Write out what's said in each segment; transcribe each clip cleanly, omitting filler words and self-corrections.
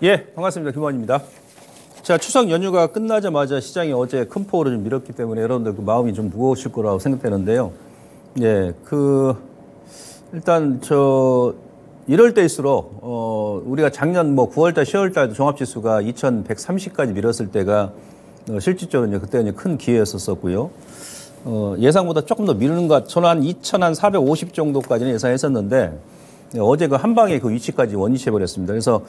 예, 반갑습니다. 김원입니다. 자, 추석 연휴가 끝나자마자 시장이 어제 큰 폭으로 좀 밀었기 때문에 여러분들 그 마음이 좀 무거우실 거라고 생각되는데요. 예, 일단 이럴 때일수록, 우리가 작년 9월달, 10월달도 종합지수가 2130까지 밀었을 때가, 실질적으로 그때 큰 기회였었고요. 예상보다 조금 더 미루는 저는 한 2450 정도까지는 예상했었는데, 어제 한 방에 그 위치까지 원위치해버렸습니다. 그래서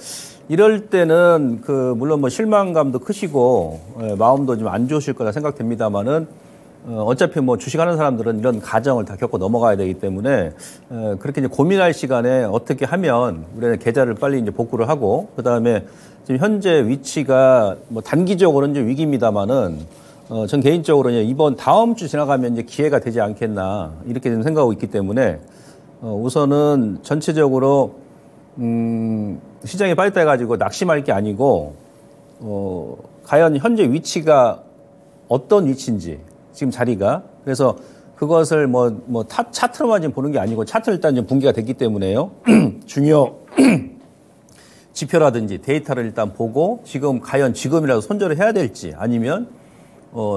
이럴 때는 물론 실망감도 크시고, 마음도 좀 안 좋으실 거라 생각됩니다만은, 어차피 주식하는 사람들은 이런 가정을 다 겪고 넘어가야 되기 때문에, 그렇게 이제 고민할 시간에 어떻게 하면 우리는 계좌를 빨리 이제 복구를 하고, 그 다음에 지금 현재 위치가 단기적으로는 좀 위기입니다만은, 전 개인적으로는 이번 다음 주 지나가면 이제 기회가 되지 않겠나, 이렇게 좀 생각하고 있기 때문에, 우선은 전체적으로, 시장이 빠졌다해가지고 낙심할 게 아니고, 과연 현재 위치가 어떤 위치인지, 지금 자리가. 그래서 그것을 차트로만 지금 보는 게 아니고, 차트는 일단 좀 붕괴가 됐기 때문에요. 중요 지표라든지 데이터를 일단 보고, 지금이라도 손절을 해야 될지, 아니면,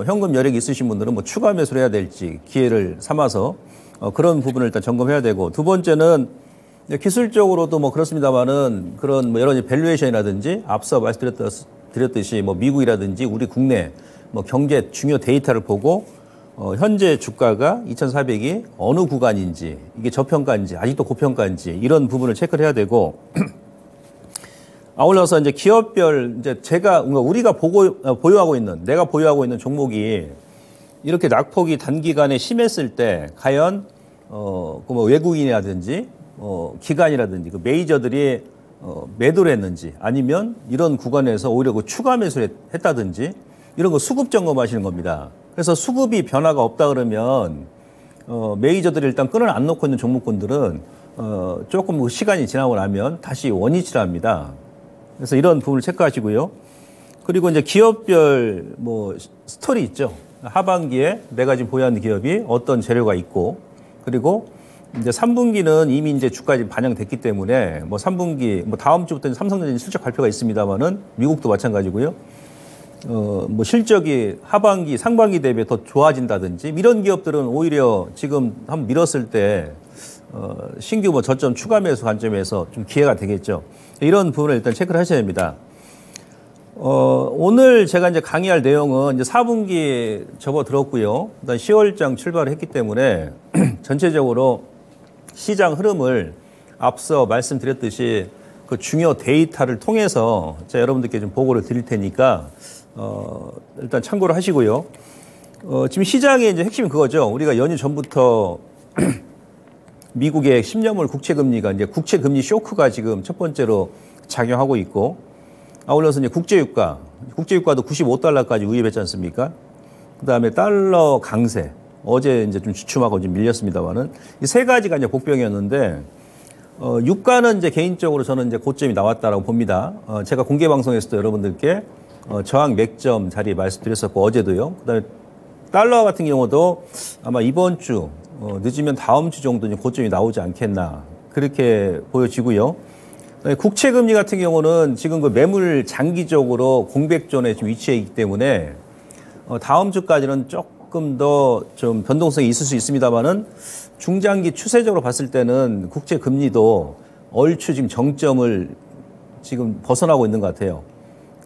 현금 여력이 있으신 분들은 추가 매수를 해야 될지, 기회를 삼아서, 그런 부분을 일단 점검해야 되고, 두 번째는 기술적으로도 그렇습니다만은 그런 여러 가지 밸류에이션이라든지 앞서 말씀드렸듯이 미국이라든지 우리 국내 경제 중요 데이터를 보고, 현재 주가가 2400이 어느 구간인지, 이게 저평가인지 아직도 고평가인지 이런 부분을 체크를 해야 되고, 아울러서 이제 기업별 우리가 보유하고 있는, 내가 보유하고 있는 종목이 이렇게 낙폭이 단기간에 심했을 때 과연 외국인이라든지 기관이라든지 그 메이저들이 매도를 했는지, 아니면 이런 구간에서 오히려 추가 매수를 했다든지, 이런 거 수급 점검하시는 겁니다. 그래서 수급이 변화가 없다 그러면 메이저들이 일단 끈을 안 놓고 있는 종목군들은 조금 시간이 지나고 나면 다시 원위치를 합니다. 그래서 이런 부분을 체크하시고요. 그리고 이제 기업별 스토리 있죠. 하반기에 내가 지금 보유하는 기업이 어떤 재료가 있고, 그리고 이제 3분기는 이미 이제 주가에 지금 반영됐기 때문에 3분기 다음 주부터는 삼성전자 실적 발표가 있습니다만은 미국도 마찬가지고요. 실적이 하반기, 상반기 대비 더 좋아진다든지, 이런 기업들은 오히려 지금 한번 밀었을 때 신규 저점 추가 매수 관점에서 좀 기회가 되겠죠. 이런 부분을 일단 체크를 하셔야 됩니다. 오늘 제가 이제 강의할 내용은 이제 4분기 접어들었고요. 그다음 10월장 출발을 했기 때문에 전체적으로 시장 흐름을 앞서 말씀드렸듯이 그 중요 데이터를 통해서 제가 여러분들께 좀 보고를 드릴 테니까, 일단 참고를 하시고요. 지금 시장의 이제 핵심은 그거죠. 우리가 연휴 전부터 미국의 10년물 국채금리가 이제 국채금리 쇼크가 지금 첫 번째로 작용하고 있고, 아울러서 이제 국제유가도 95달러까지 유입했지 않습니까? 그 다음에 달러 강세, 어제 이제 좀 주춤하고 좀 밀렸습니다만은, 이 세 가지가 이제 복병이었는데, 유가는 이제 개인적으로 저는 이제 고점이 나왔다라고 봅니다. 제가 공개 방송에서도 여러분들께 저항 맥점 자리 말씀드렸었고, 어제도요. 그 다음에 달러 같은 경우도 아마 이번 주, 늦으면 다음 주 정도 고점이 나오지 않겠나, 그렇게 보여지고요. 국채금리 같은 경우는 지금 그 매물 장기적으로 공백존에 지금 위치해 있기 때문에 다음 주까지는 조금 더 좀 변동성이 있을 수 있습니다만은, 중장기 추세적으로 봤을 때는 국채금리도 얼추 지금 정점을 지금 벗어나고 있는 것 같아요.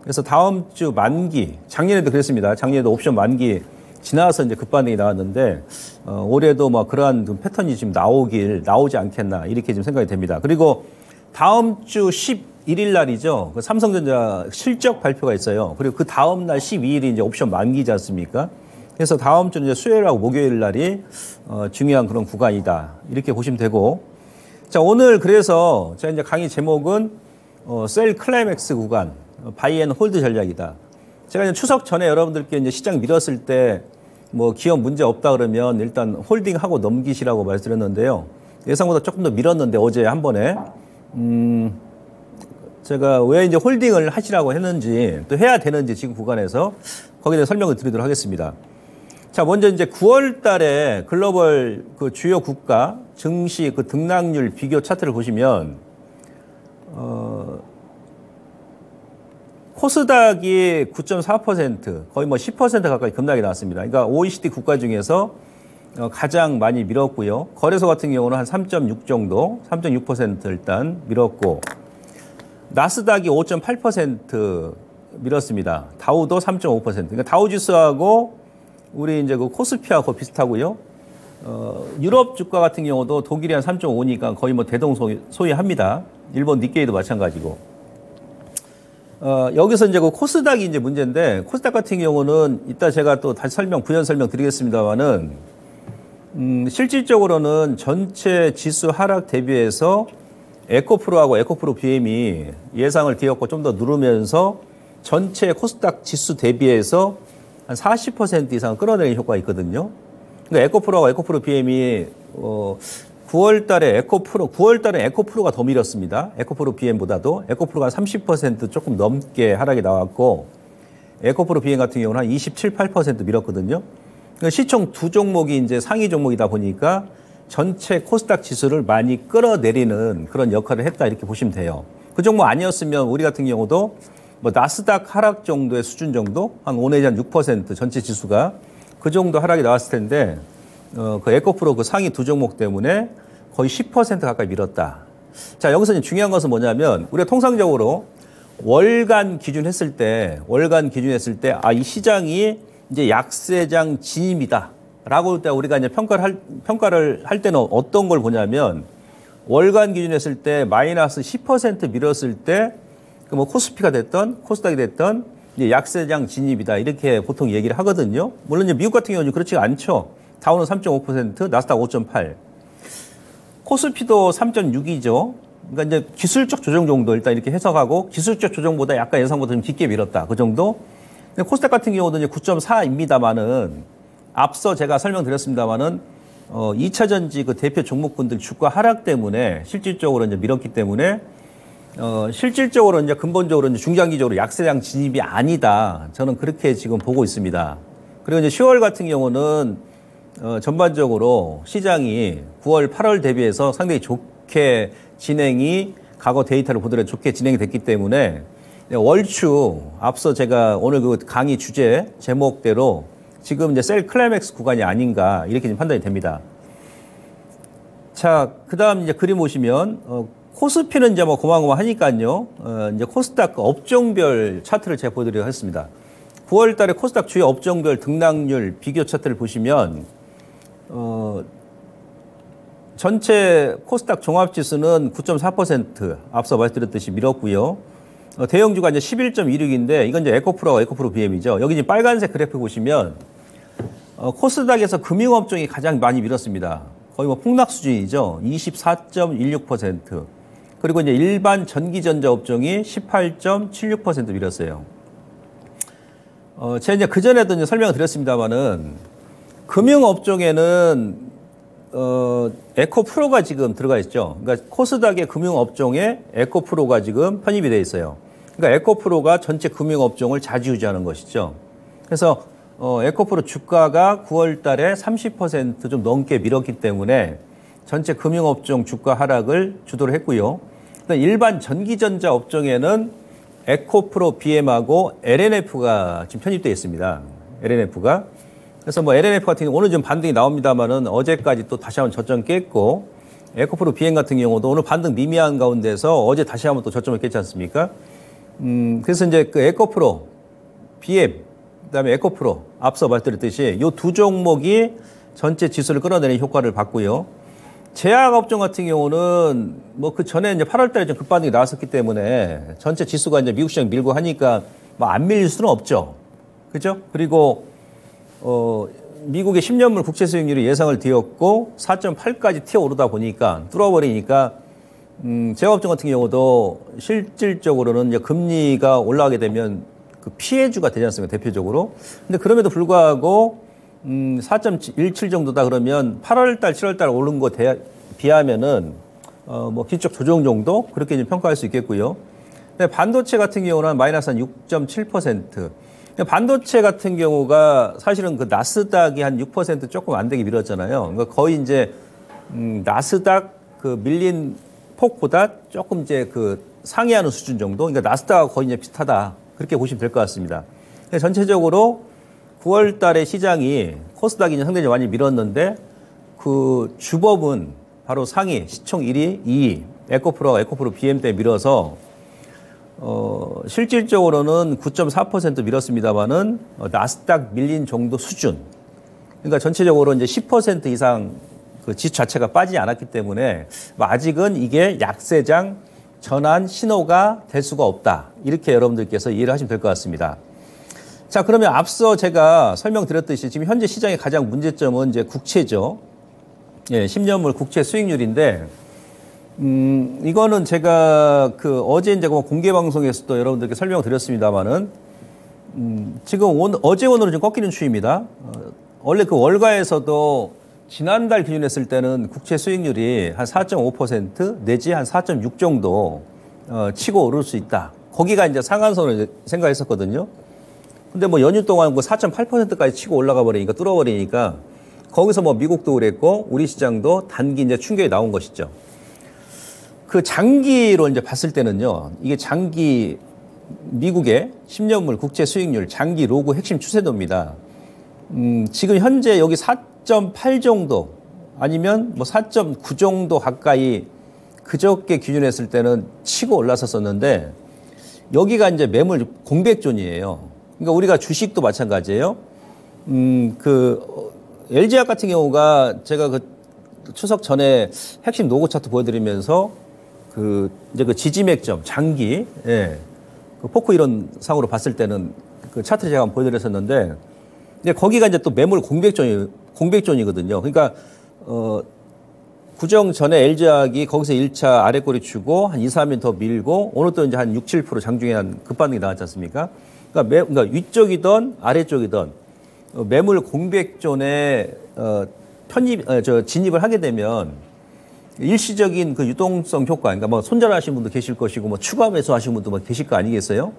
그래서 다음 주 만기, 작년에도 그랬습니다. 작년에도 옵션 만기 지나서 이제 급반등이 나왔는데, 올해도 그러한 패턴이 지금 나오지 않겠나, 이렇게 지금 생각이 됩니다. 그리고 다음 주 11일 날이죠. 그 삼성전자 실적 발표가 있어요. 그리고 그 다음 날 12일이 이제 옵션 만기지 않습니까? 그래서 다음 주 이제 수요일하고 목요일 날이 중요한 그런 구간이다, 이렇게 보시면 되고. 자, 오늘 그래서 제가 이제 강의 제목은 셀 클라이맥스 구간, 바이 앤 홀드 전략이다. 제가 이제 추석 전에 여러분들께 이제 시장 밀었을 때 기업 문제 없다 그러면 일단 홀딩하고 넘기시라고 말씀드렸는데요. 예상보다 조금 더 밀었는데 어제 한 번에, 제가 왜 이제 홀딩을 하시라고 했는지, 또 해야 되는지 지금 구간에서 거기에 대해 설명을 드리도록 하겠습니다. 자, 먼저 이제 9월 달에 글로벌 그 주요 국가 증시 그 등락률 비교 차트를 보시면, 코스닥이 9.4% 거의 뭐 10% 가까이 급락이 나왔습니다. 그러니까 OECD 국가 중에서 가장 많이 밀었고요. 거래소 같은 경우는 한 3.6 정도, 3.6% 일단 밀었고, 나스닥이 5.8% 밀었습니다. 다우도 3.5%. 그러니까 다우 지수하고 우리 이제 그 코스피하고 비슷하고요. 유럽 주가 같은 경우도 독일이 한 3.5니까 거의 뭐 대동소이합니다. 일본 니케이도 마찬가지고. 여기서 이제 그 코스닥이 이제 문제인데, 코스닥 같은 경우는 이따 제가 또 다시 부연 설명 드리겠습니다만은, 실질적으로는 전체 지수 하락 대비해서 에코프로하고 에코프로 BM이 예상을 뒤엎고 좀 더 누르면서 전체 코스닥 지수 대비해서 한 40% 이상 끌어내리는 효과가 있거든요. 그러니까 에코프로하고 에코프로 BM이 9월 달에 9월 달에 에코프로가 더 밀었습니다. 에코프로 BM보다도 에코프로가 30% 조금 넘게 하락이 나왔고, 에코프로 BM 같은 경우는 한 27, 8% 밀었거든요. 그러니까 시총 두 종목이 이제 상위 종목이다 보니까 전체 코스닥 지수를 많이 끌어내리는 그런 역할을 했다 이렇게 보시면 돼요. 그 종목 아니었으면 우리 같은 경우도 뭐 나스닥 하락 정도의 수준 정도, 한 5 내지 한 6% 전체 지수가 그 정도 하락이 나왔을 텐데, 그 에코프로 그 상위 두 종목 때문에 거의 10% 가까이 밀었다. 자, 여기서 이제 중요한 것은 뭐냐면, 우리가 통상적으로 월간 기준했을 때, 이 시장이 이제 약세장 진입이다. 라고 할 때 우리가 이제 평가를 할 때는 어떤 걸 보냐면, 월간 기준했을 때 마이너스 10% 밀었을 때, 그 뭐 코스피가 됐던, 코스닥이 됐던, 이제 약세장 진입이다. 이렇게 보통 얘기를 하거든요. 물론 이제 미국 같은 경우는 그렇지가 않죠. 다우는 3.5%, 나스닥 5.8%. 코스피도 3.6이죠. 그러니까 이제 기술적 조정 정도 일단 이렇게 해석하고, 기술적 조정보다 약간 예상보다 좀 깊게 밀었다. 그 정도. 근데 코스닥 같은 경우도 이제 9.4입니다만은, 앞서 제가 설명드렸습니다만은, 2차 전지 그 대표 종목군들 주가 하락 때문에 실질적으로 이제 밀었기 때문에, 실질적으로 이제 근본적으로 이제 중장기적으로 약세장 진입이 아니다. 저는 그렇게 지금 보고 있습니다. 그리고 이제 10월 같은 경우는 전반적으로 시장이 9월, 8월 대비해서 상당히 좋게 진행이, 과거 데이터를 보더라도 좋게 진행이 됐기 때문에 월추, 앞서 제가 오늘 그 강의 주제 제목대로 지금 이제 셀 클라이맥스 구간이 아닌가 이렇게 좀 판단이 됩니다. 자, 그 다음 이제 그림 보시면, 코스피는 이제 뭐 고만고만하니까요. 이제 코스닥 업종별 차트를 제가 보여드리도록 하겠습니다. 9월 달에 코스닥 주요 업종별 등락률 비교 차트를 보시면, 전체 코스닥 종합지수는 9.4% 앞서 말씀드렸듯이 밀었고요. 대형주가 이제 11.26인데 이건 이제 에코프로와 에코프로 BM이죠. 여기 이제 빨간색 그래프 보시면, 코스닥에서 금융업종이 가장 많이 밀었습니다. 거의 뭐 폭락 수준이죠. 24.16%. 그리고 이제 일반 전기전자 업종이 18.76% 밀었어요. 제가 이제 그전에도 이제 설명을 드렸습니다만은, 금융업종에는, 에코프로가 지금 들어가 있죠. 그러니까 코스닥의 금융업종에 에코프로가 지금 편입이 되어 있어요. 그러니까 에코프로가 전체 금융업종을 좌지우지하는 것이죠. 그래서, 에코프로 주가가 9월 달에 30% 좀 넘게 밀었기 때문에 전체 금융업종 주가 하락을 주도를 했고요. 일반 전기전자 업종에는 에코프로 BM하고 LNF가 지금 편입되어 있습니다. LNF가. 그래서 뭐 LNF 같은 경우 오늘 좀 반등이 나옵니다만은 어제까지 또 다시 한번 저점 깼고, 에코프로 BM 같은 경우도 오늘 반등 미미한 가운데서 어제 다시 한번 또 저점을 깼지 않습니까? 그래서 이제 그 에코프로 BM, 그다음에 에코프로 앞서 말씀드렸듯이 이 두 종목이 전체 지수를 끌어내는 효과를 받고요. 제약업종 같은 경우는 뭐 그 전에 이제 8월 달에 좀 급반등이 나왔었기 때문에 전체 지수가 이제 미국 시장 밀고 하니까 뭐 안 밀릴 수는 없죠. 그죠? 그리고, 미국의 10년물 국채 수익률이 예상을 뒤엎고 4.8까지 튀어오르다 보니까 뚫어버리니까, 제약업종 같은 경우도 실질적으로는 이제 금리가 올라가게 되면 그 피해주가 되지 않습니까? 대표적으로. 근데 그럼에도 불구하고, 4.17 정도다 그러면 8월 달, 7월 달 오른 거 비하면은, 뭐 기술적 조정 정도? 그렇게 이제 평가할 수 있겠고요. 근데 반도체 같은 경우는 마이너스 한 6.7%. 반도체 같은 경우가 사실은 그 나스닥이 한 6% 조금 안 되게 밀었잖아요. 그러니까 거의 이제, 나스닥 그 밀린 폭보다 조금 이제 그 상회하는 수준 정도? 그러니까 나스닥하고 거의 이제 비슷하다. 그렇게 보시면 될 것 같습니다. 전체적으로 9월 달에 시장이 코스닥이 상대적으로 많이 밀었는데 그 주범은 바로 상위 시총 1위, 2위 에코프로 BM 때 밀어서 실질적으로는 9.4% 밀었습니다만은 나스닥 밀린 정도 수준. 그러니까 전체적으로 이제 10% 이상 그 지수 자체가 빠지지 않았기 때문에 아직은 이게 약세장 전환 신호가 될 수가 없다. 이렇게 여러분들께서 이해를 하시면 될 것 같습니다. 자, 그러면 앞서 제가 설명드렸듯이 지금 현재 시장의 가장 문제점은 이제 국채죠. 예, 10년물 국채 수익률인데, 이거는 제가 그 어제 이제 공개 방송에서도 여러분들께 설명드렸습니다만은, 지금 어제 오늘은 좀 꺾이는 추입니다. 원래 그 월가에서도 지난달 기준했을 때는 국채 수익률이 한 4.5% 내지 한 4.6 정도 치고 오를 수 있다. 거기가 이제 상한선을 생각했었거든요. 근데 뭐 연휴 동안 그 4.8%까지 치고 올라가 버리니까 뚫어버리니까 거기서 뭐 미국도 그랬고 우리 시장도 단기 이제 충격이 나온 것이죠. 그 장기로 이제 봤을 때는요, 이게 장기 미국의 10년물 국채 수익률 장기 로그 핵심 추세도입니다. 지금 현재 여기 4.8 정도 아니면 뭐 4.9 정도 가까이 그저께 기준했을 때는 치고 올라섰었는데 여기가 이제 매물 공백존이에요. 그러니까 우리가 주식도 마찬가지예요. LG화학 같은 경우가 제가 그 추석 전에 핵심 노고 차트 보여드리면서 이제 그 지지맥점 장기, 예, 그 포크 이론 상으로 봤을 때는 그 차트 제가 한번 보여드렸었는데, 근데 거기가 이제 또 매물 공백존이거든요. 그러니까 구정 전에 LG화학이 거기서 1차 아래 꼬리 추고 한 2, 3일 더 밀고 오늘 또 이제 한 6, 7% 장중에 한 급반등이 나왔지 않습니까? 그러니까 위쪽이든 아래쪽이든 매물 공백존에 진입을 하게 되면 일시적인 그 유동성 효과, 그러니까 뭐 손절하신 분도 계실 것이고 뭐 추가 매수하신 분도 뭐 계실 거 아니겠어요?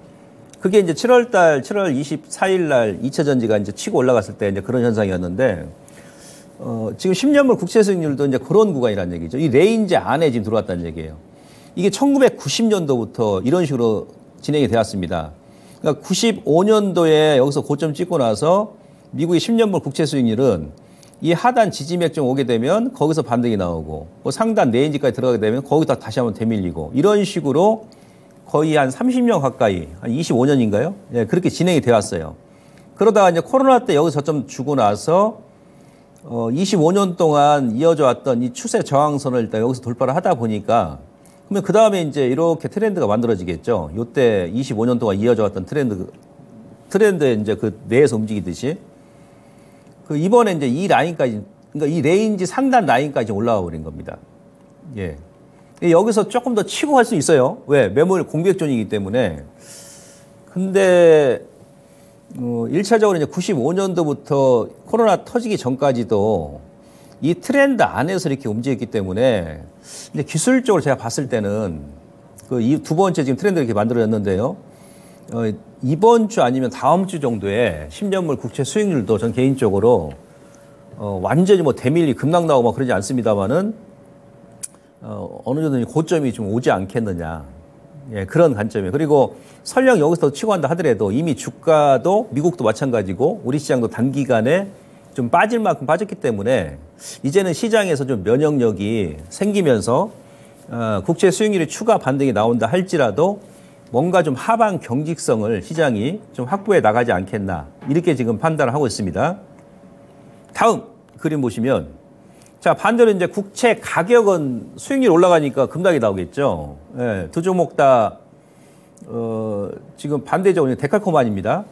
그게 이제 7월 24일 날 2차 전지가 이제 치고 올라갔을 때 이제 그런 현상이었는데, 지금 10년물 국채 수익률도 이제 그런 구간이라는 얘기죠. 이 레인지 안에 지금 들어왔다는 얘기예요. 이게 1990년도부터 이런 식으로 진행이 되었습니다. 그러니까 95년도에 여기서 고점 찍고 나서 미국의 10년물 국채 수익률은 이 하단 지지맥점 오게 되면 거기서 반등이 나오고 뭐 상단 레인지까지 들어가게 되면 거기다 다시 한번 되밀리고 이런 식으로 거의 한 30년 가까이, 한 25년인가요? 예, 그렇게 진행이 되어 왔어요. 그러다가 이제 코로나 때 여기서 저점 주고 나서 25년 동안 이어져 왔던 이 추세 저항선을 일단 여기서 돌파를 하다 보니까, 그러면 그 다음에 이제 이렇게 트렌드가 만들어지겠죠. 요때 25년 동안 이어져 왔던 트렌드에 이제 그 내에서 움직이듯이. 그 이번에 이제 이 라인까지, 그러니까 이 레인지 상단 라인까지 올라와 버린 겁니다. 예. 여기서 조금 더 치고 갈 수 있어요. 왜? 매물 공백존이기 때문에. 근데 1차적으로 이제 95년도부터 코로나 터지기 전까지도 이 트렌드 안에서 이렇게 움직였기 때문에, 근데 기술적으로 제가 봤을 때는 이 두 번째 지금 트렌드가 이렇게 만들어졌는데요. 이번 주 아니면 다음 주 정도에 10년물 국채 수익률도 전 개인적으로 완전히 뭐 대밀리 급락 나오고 막 그러지 않습니다만은 어느 정도 고점이 좀 오지 않겠느냐. 예, 그런 관점이에요. 그리고 설령 여기서 치고 한다 하더라도 이미 주가도 미국도 마찬가지고 우리 시장도 단기간에 좀 빠질 만큼 빠졌기 때문에 이제는 시장에서 좀 면역력이 생기면서 국채 수익률이 추가 반등이 나온다 할지라도 뭔가 좀 하방 경직성을 시장이 좀 확보해 나가지 않겠나, 이렇게 지금 판단을 하고 있습니다. 다음 그림 보시면, 자, 반대로 이제 국채 가격은 수익률 올라가니까 급락이 나오겠죠. 예, 두 종목 다 지금 반대적으로 데칼코마니입니다.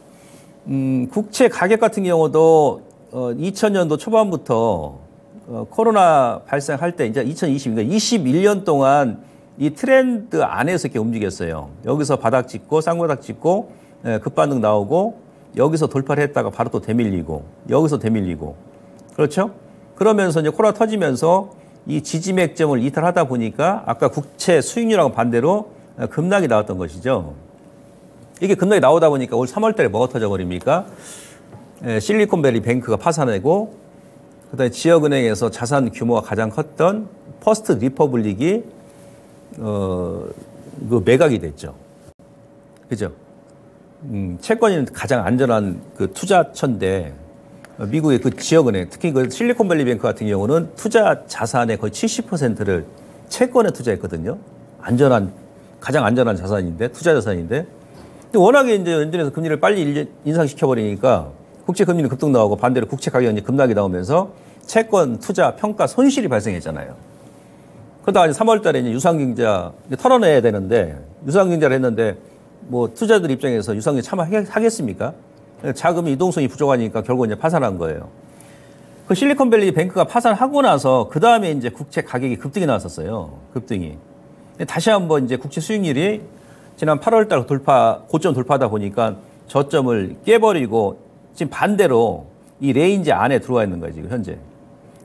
국채 가격 같은 경우도 2000년도 초반부터 코로나 발생할 때 이제 2020, 21년 동안 이 트렌드 안에서 이렇게 움직였어요. 여기서 바닥 찍고 쌍바닥 찍고 급반등 나오고 여기서 돌파를 했다가 바로 또 되밀리고 여기서 되밀리고, 그렇죠? 그러면서 이제 코로나 터지면서 이 지지맥점을 이탈하다 보니까 아까 국채 수익률하고 반대로 급락이 나왔던 것이죠. 이게 급락이 나오다 보니까 올 3월 달에 뭐가 터져 버립니까? 실리콘밸리 뱅크가 파산하고, 그다음에 지역은행에서 자산 규모가 가장 컸던 퍼스트 리퍼블릭이 그 매각이 됐죠. 그죠? 채권이 가장 안전한 그 투자처인데 미국의 그 지역은행, 특히 그 실리콘밸리뱅크 같은 경우는 투자 자산의 거의 70%를 채권에 투자했거든요. 가장 안전한 자산인데, 투자 자산인데. 근데 워낙에 이제 연준에서 금리를 빨리 인상시켜버리니까 국채 금리는 급등 나오고 반대로 국채 가격이 급락이 나오면서 채권 투자 평가 손실이 발생했잖아요. 그러다가 이제 3월 달에 이제 유상증자 털어내야 되는데 유상증자를 했는데 뭐 투자들 입장에서 유상증자 참 하겠습니까? 자금이 이동성이 부족하니까 결국 이제 파산한 거예요. 그 실리콘밸리 뱅크가 파산하고 나서 그 다음에 이제 국채 가격이 급등이 나왔었어요. 급등이. 다시 한번 이제 국채 수익률이 지난 8월 달 고점 돌파하다 보니까 저점을 깨버리고 지금 반대로 이 레인지 안에 들어와 있는 거예요, 지금 현재.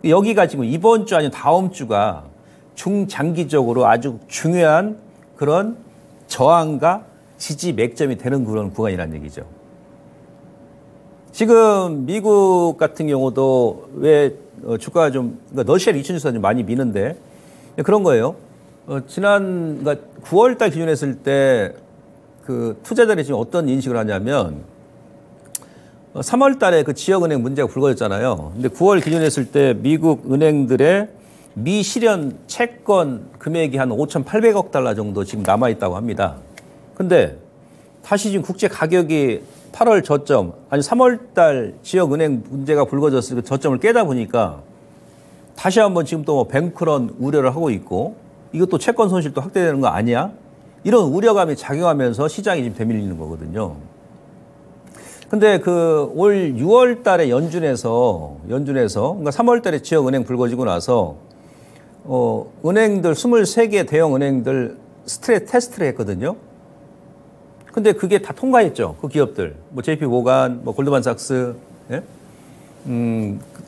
여기가 지금 이번 주 아니면 다음 주가 중장기적으로 아주 중요한 그런 저항과 지지 맥점이 되는 그런 구간이라는 얘기죠. 지금 미국 같은 경우도 왜 주가가 좀, 그러니까 러시아 리츠 뉴스가 좀 많이 미는데 그런 거예요. 그러니까 9월 달 기준에 했을 때 그 투자자들이 지금 어떤 인식을 하냐면 3월 달에 그 지역은행 문제가 불거졌잖아요. 근데 9월 기준에 했을 때 미국 은행들의 미실현 채권 금액이 한 5,800억 달러 정도 지금 남아있다고 합니다. 근데 다시 지금 국제 가격이 8월 저점, 아니 3월 달 지역은행 문제가 불거졌을 때 저점을 깨다 보니까 다시 한번 지금 또 뱅크런 우려를 하고 있고 이것도 채권 손실도 확대되는 거 아니야? 이런 우려감이 작용하면서 시장이 지금 되밀리는 거거든요. 근데 그 올 6월 달에 연준에서 그러니까 3월 달에 지역은행 불거지고 나서 은행들 23개 대형 은행들 스트레스 테스트를 했거든요. 근데 그게 다 통과했죠. 그 기업들. 뭐 JP 모간, 뭐 골드만삭스, 예?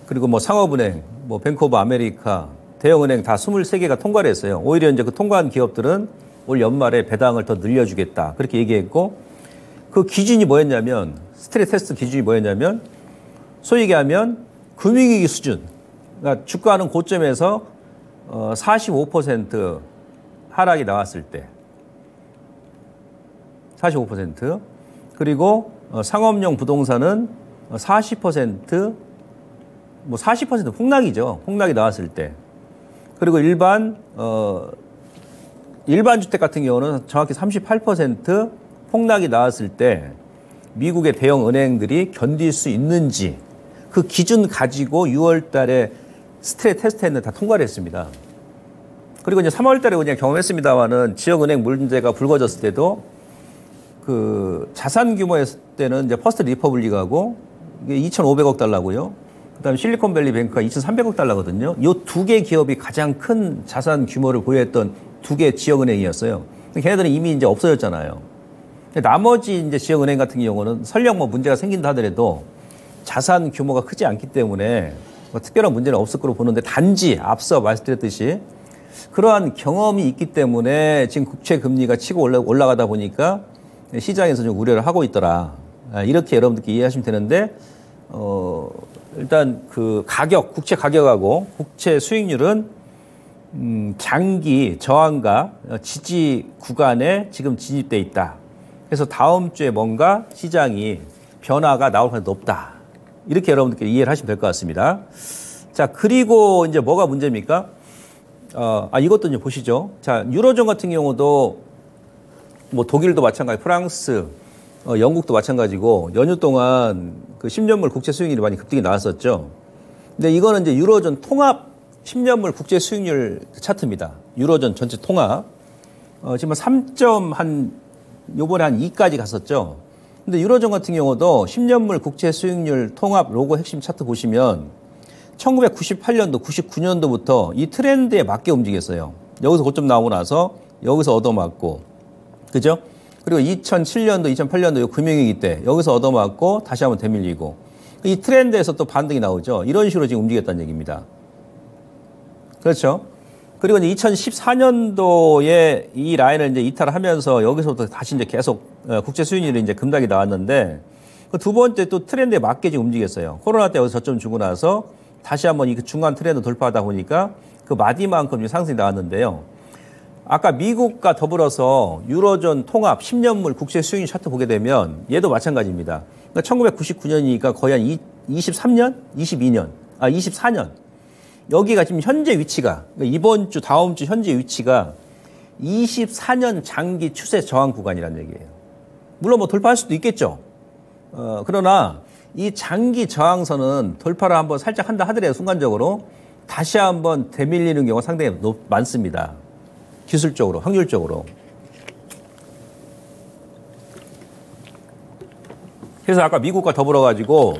그리고 뭐 상업은행, 뭐 뱅크 오브 아메리카, 대형은행 다 23개가 통과를 했어요. 오히려 이제 그 통과한 기업들은 올 연말에 배당을 더 늘려주겠다. 그렇게 얘기했고 그 기준이 뭐였냐면 스트레스 테스트 기준이 뭐였냐면 소위 얘기하면 금융위기 수준. 그러니까 주가는 고점에서 45% 하락이 나왔을 때 45% 그리고 상업용 부동산은 40% 뭐 40% 폭락이죠. 폭락이 나왔을 때. 그리고 일반 주택 같은 경우는 정확히 38% 폭락이 나왔을 때 미국의 대형 은행들이 견딜 수 있는지 그 기준 가지고 6월 달에 스트레스 테스트 했는데 다 통과를 했습니다. 그리고 이제 3월 달에 그냥 경험했습니다만은 지역은행 문제가 불거졌을 때도 그 자산 규모였을 때는 이제 퍼스트 리퍼블릭하고 이게 2,500억 달러고요. 그다음에 실리콘밸리 뱅크가 2,300억 달러거든요. 이 두 개 기업이 가장 큰 자산 규모를 보유했던 두 개 지역은행이었어요. 걔네들은 이미 이제 없어졌잖아요. 나머지 이제 지역은행 같은 경우는 설령 뭐 문제가 생긴다 하더라도 자산 규모가 크지 않기 때문에 뭐 특별한 문제는 없을 거로 보는데 단지 앞서 말씀드렸듯이 그러한 경험이 있기 때문에 지금 국채 금리가 치고 올라가다 보니까 시장에서 좀 우려를 하고 있더라. 이렇게 여러분들께 이해하시면 되는데 일단 그 가격, 국채 가격하고 국채 수익률은 장기 저항과 지지 구간에 지금 진입돼 있다. 그래서 다음 주에 뭔가 시장이 변화가 나올 가능성이 높다. 이렇게 여러분들께 이해를 하시면 될 것 같습니다. 자, 그리고 이제 뭐가 문제입니까? 이것도 이제 보시죠. 자, 유로존 같은 경우도 뭐 독일도 마찬가지, 프랑스, 영국도 마찬가지고 연휴 동안 그 10년물 국채 수익률이 많이 급등이 나왔었죠. 근데 이거는 이제 유로존 통합 10년물 국채 수익률 차트입니다. 유로존 전체 통합. 지금 3점 요번에 한 2까지 갔었죠. 근데 유로존 같은 경우도 10년물 국채 수익률 통합 로고 핵심 차트 보시면 1998년도, 99년도부터 이 트렌드에 맞게 움직였어요. 여기서 고점 나오고 나서 여기서 얻어맞고. 그죠? 그리고 2007년도, 2008년도 요 금융위기 때 여기서 얻어맞고 다시 한번 되밀리고. 이 트렌드에서 또 반등이 나오죠. 이런 식으로 지금 움직였다는 얘기입니다. 그렇죠. 그리고 이제 2014년도에 이 라인을 이제 이탈하면서 여기서부터 다시 이제 계속 국채 수익률이 이제 급락이 나왔는데 그 두 번째 또 트렌드에 맞게 지금 움직였어요. 코로나 때 여기서 저점 주고 나서 다시 한번 이 중간 트렌드 돌파하다 보니까 그 마디만큼 상승이 나왔는데요. 아까 미국과 더불어서 유로존 통합 10년물 국채 수익률 차트 보게 되면 얘도 마찬가지입니다. 그러니까 1999년이니까 거의 한 23년? 22년, 24년. 여기가 지금 현재 위치가, 그러니까 이번 주, 다음 주 현재 위치가 24년 장기 추세 저항 구간이라는 얘기예요. 물론 뭐 돌파할 수도 있겠죠. 그러나 이 장기 저항선은 돌파를 한번 살짝 한다 하더라도 순간적으로 다시 한번 되밀리는 경우가 상당히 많습니다. 기술적으로, 확률적으로. 그래서 아까 미국과 더불어가지고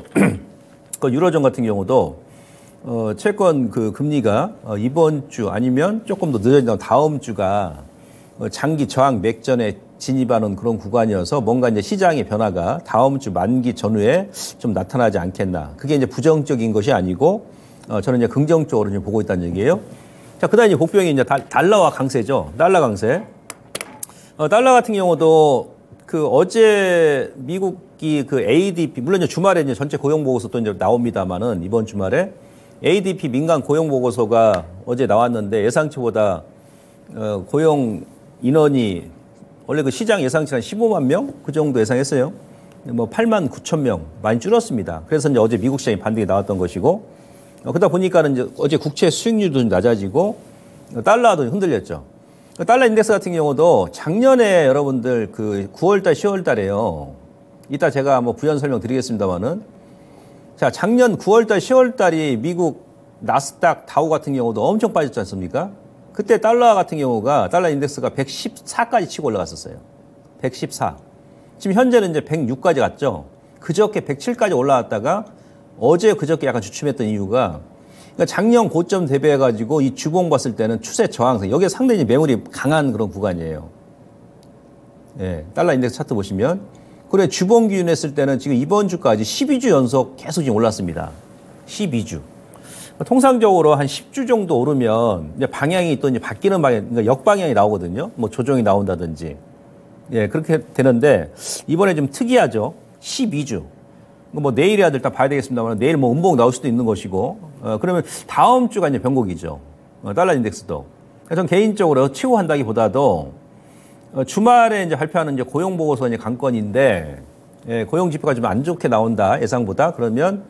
그 유로존 같은 경우도 채권 그 금리가 이번 주 아니면 조금 더 늦어진다면 다음 주가 장기 저항 맥전에 진입하는 그런 구간이어서 뭔가 이제 시장의 변화가 다음 주 만기 전후에 좀 나타나지 않겠나. 그게 이제 부정적인 것이 아니고 저는 이제 긍정적으로 좀 보고 있다는 얘기예요. 자, 그다음에 이제 복병이 이제 달러와 강세죠. 달러 강세. 달러 같은 경우도 그 어제 미국이 그 ADP 물론 이제 주말에 이제 전체 고용 보고서 또 이제 나옵니다만은 이번 주말에 ADP 민간 고용 보고서가 어제 나왔는데 예상치보다 고용 인원이 원래 그 시장 예상치가 15만 명 그 정도 예상했어요. 뭐 8만 9천 명 많이 줄었습니다. 그래서 이제 어제 미국 시장이 반등이 나왔던 것이고 그러다 보니까는 이제 어제 국채 수익률도 좀 낮아지고 달러도 흔들렸죠. 달러 인덱스 같은 경우도 작년에 여러분들 그 9월달, 10월달에요. 이따 제가 뭐 부연 설명 드리겠습니다만은 자 작년 9월달, 10월달이 미국 나스닥 다우 같은 경우도 엄청 빠졌지 않습니까? 그때 달러 같은 경우가 달러 인덱스가 114까지 치고 올라갔었어요. 114. 지금 현재는 이제 106까지 갔죠. 그저께 107까지 올라왔다가 어제 그저께 약간 주춤했던 이유가 그러니까 작년 고점 대비해가지고 이 주봉 봤을 때는 추세 저항선 여기에 상당히 매물이 강한 그런 구간이에요. 예, 달러 인덱스 차트 보시면 그래 주봉 기준 했을 때는 지금 이번 주까지 12주 연속 계속 지금 올랐습니다. 12주. 통상적으로 한 10주 정도 오르면 이제 방향이 또 이제 바뀌는 방향, 그러니까 역방향이 나오거든요. 뭐 조정이 나온다든지. 예, 그렇게 되는데 이번에 좀 특이하죠. 12주. 뭐 내일이야 일단 봐야 되겠습니다만 내일 뭐 음봉 나올 수도 있는 것이고 그러면 다음 주가 이제 변곡이죠. 달러 인덱스도. 저는 개인적으로 치고한다기보다도 주말에 이제 발표하는 이제 고용 보고서 이제 관건인데 예, 고용 지표가 좀 안 좋게 나온다 예상보다 그러면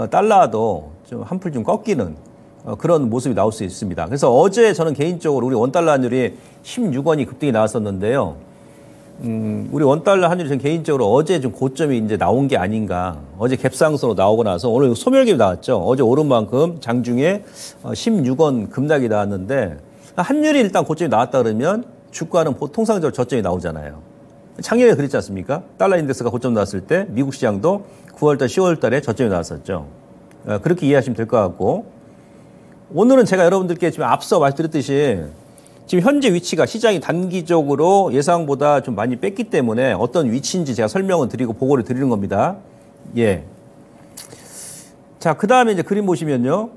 달러도 좀 한풀 좀 꺾이는 그런 모습이 나올 수 있습니다. 그래서 어제 저는 개인적으로 우리 원달러 환율이 16원이 급등이 나왔었는데요. 우리 원달러 환율이 저는 개인적으로 어제 좀 고점이 이제 나온 게 아닌가. 어제 갭상승으로 나오고 나서 오늘 소멸기이 나왔죠. 어제 오른 만큼 장중에 16원 급락이 나왔는데 환율이 일단 고점이 나왔다 그러면 주가는 통상적으로 저점이 나오잖아요. 작년에 그랬지 않습니까? 달러 인덱스가 고점 나왔을 때 미국 시장도 9월달, 10월달에 저점이 나왔었죠. 그렇게 이해하시면 될 것 같고 오늘은 제가 여러분들께 지금 앞서 말씀드렸듯이 지금 현재 위치가 시장이 단기적으로 예상보다 좀 많이 뺐기 때문에 어떤 위치인지 제가 설명을 드리고 보고를 드리는 겁니다. 예. 자, 그 다음에 이제 그림 보시면요.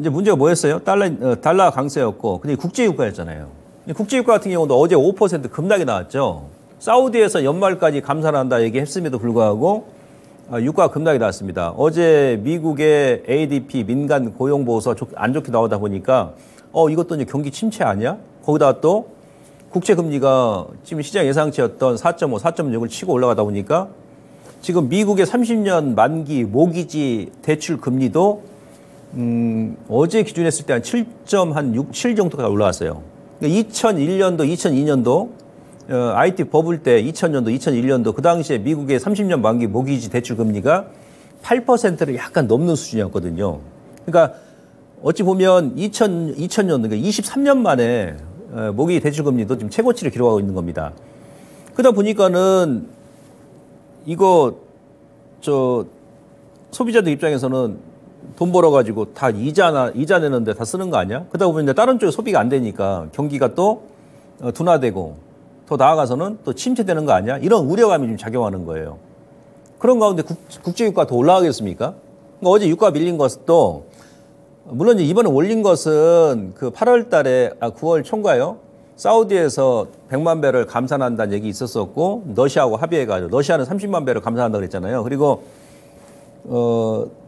이제 문제가 뭐였어요? 달러 강세였고, 근데 국제유가였잖아요. 국제유가 같은 경우도 어제 5% 급락이 나왔죠. 사우디에서 연말까지 감산을 한다 얘기했음에도 불구하고 유가 급락이 나왔습니다. 어제 미국의 ADP 민간 고용보고서 안 좋게 나오다 보니까 이것도 이제 경기 침체 아니야? 거기다가 또 국채 금리가 지금 시장 예상치였던 4.5, 4.6을 치고 올라가다 보니까 지금 미국의 30년 만기 모기지 대출 금리도 어제 기준했을 때 한 7.67 정도가 올라왔어요. 2001년도, 2002년도 IT 버블 때 2000년도, 2001년도 그 당시에 미국의 30년 만기 모기지 대출 금리가 8%를 약간 넘는 수준이었거든요. 그러니까 어찌 보면 2000년, 그러니까 23년 만에 모기지 대출 금리도 지금 최고치를 기록하고 있는 겁니다. 그러다 보니까는 이거 소비자들 입장에서는 돈 벌어가지고 다 이자 내는데 다 쓰는 거 아니야? 그러다 보면 이제 다른 쪽에 소비가 안 되니까 경기가 또 둔화되고 더 나아가서는 또 침체되는 거 아니야? 이런 우려감이 좀 작용하는 거예요. 그런 가운데 국제유가가 더 올라가겠습니까? 그러니까 어제 유가 밀린 것도 물론 이번에 올린 것은 그 8월 달에 9월 초인가요? 사우디에서 100만 배럴 감산한다는 얘기 있었었고 러시아하고 합의해가지고 러시아는 30만 배럴 감산한다고 그랬잖아요. 그리고